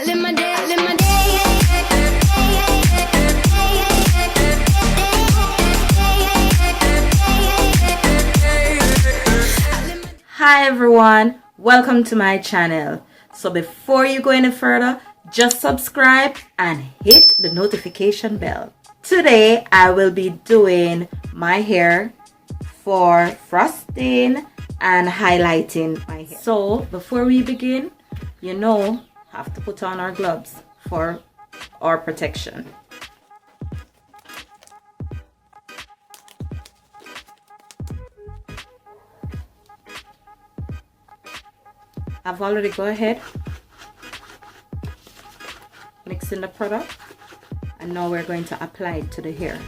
live my day, I live my day. Hi everyone, welcome to my channel. So before you go any further, just subscribe and hit the notification bell. Today I will be doing my hair for frosting and highlighting my hair. So before we begin, have to put on our gloves for our protection. I've already go ahead mixing the product, and now we're going to apply it to the hair.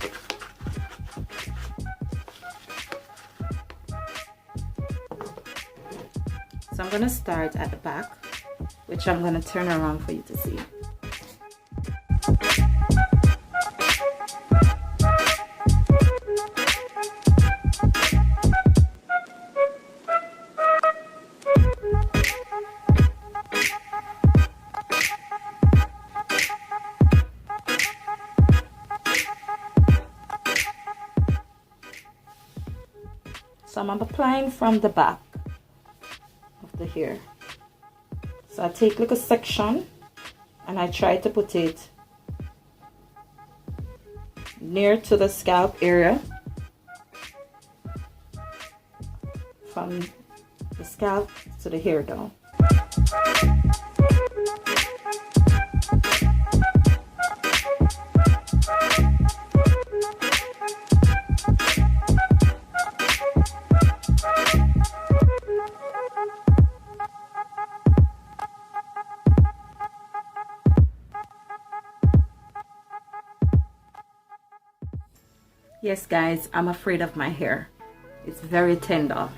So I'm going to start at the back, which I'm going to turn around for you to see. So I'm applying from the back of the hair. So I take like a section and I try to put it near to the scalp area, from the scalp to the hair down. Yes guys, I'm afraid of my hair. It's very tender.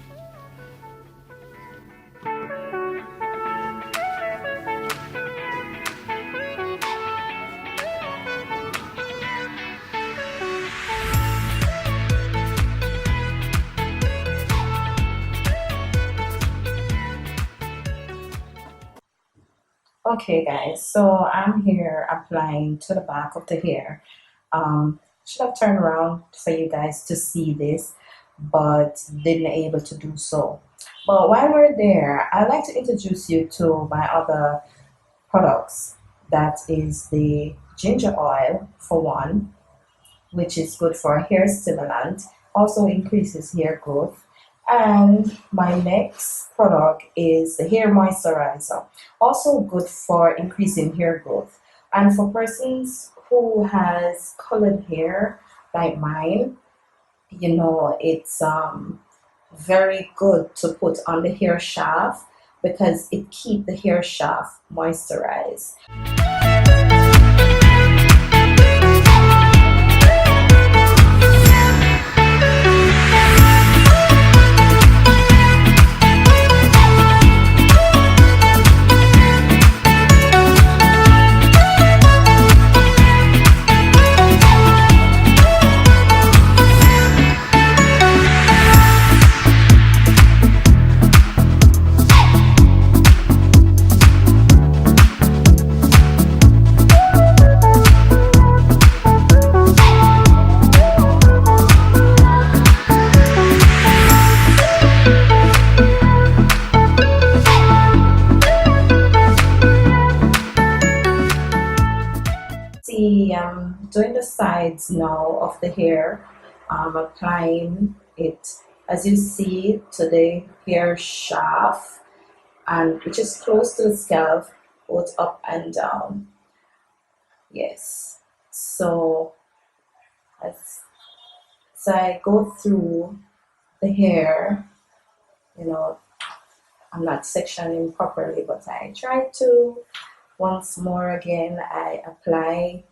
Okay guys, so I'm here applying to the back of the hair. Should have turned around for you guys to see this, but didn't able to do so. But while we're there, I'd like to introduce you to my other products. That is the ginger oil for one, which is good for hair stimulant, also increases hair growth. And my next product is the hair moisturizer, also good for increasing hair growth. And for persons who has colored hair like mine, it's very good to put on the hair shaft because it keeps the hair shaft moisturized. Doing the sides now of the hair. I'm applying it, as you see, to the hair shaft, and which is close to the scalp, both up and down. Yes, so as I go through the hair, I'm not sectioning properly, but I try to. Once more again, I apply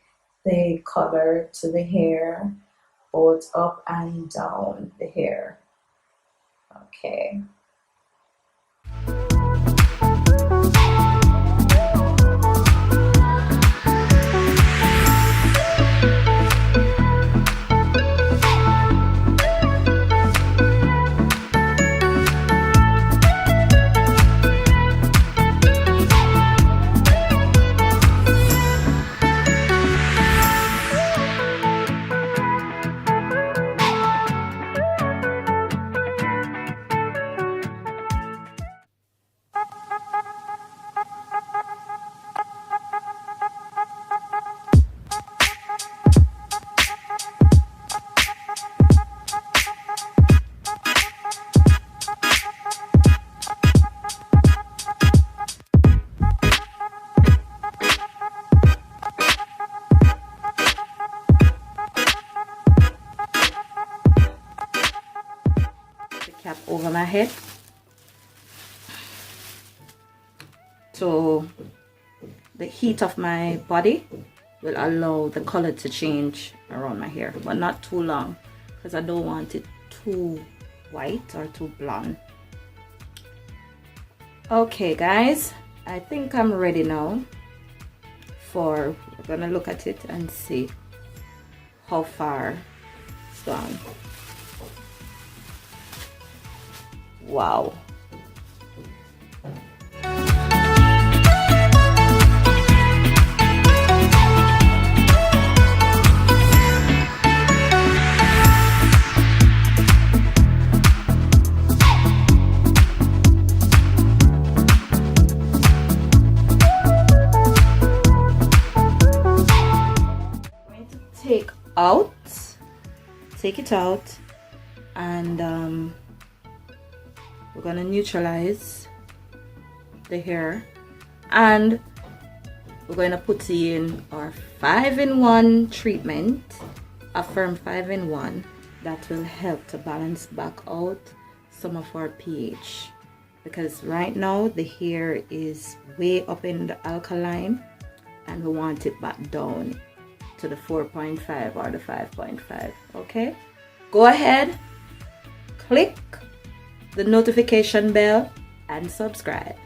the color to the hair, both up and down the hair. Okay. over my head so the heat of my body will allow the color to change around my hair, but not too long because I don't want it too white or too blonde. Okay guys, I think I'm ready now we're gonna look at it and see how far it's gone. Wow. Take it out, and we're gonna neutralize the hair, and we're going to put in our 5-in-1 treatment, Affirm 5-in-1, that will help to balance back out some of our pH, because right now the hair is way up in the alkaline and we want it back down to the 4.5 or the 5.5. Okay, go ahead, click the notification bell and subscribe.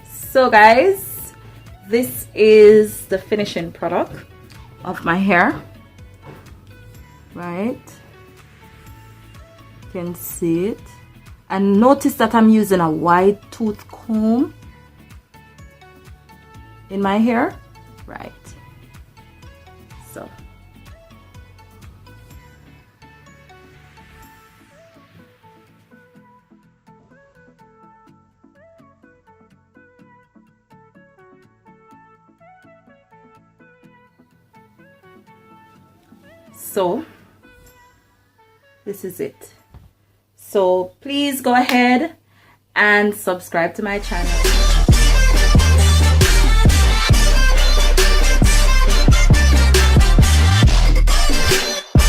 So guys, this is the finishing product of my hair, right? You can see it, and notice that I'm using a wide tooth comb in my hair, right? So this is it. So please go ahead and subscribe to my channel.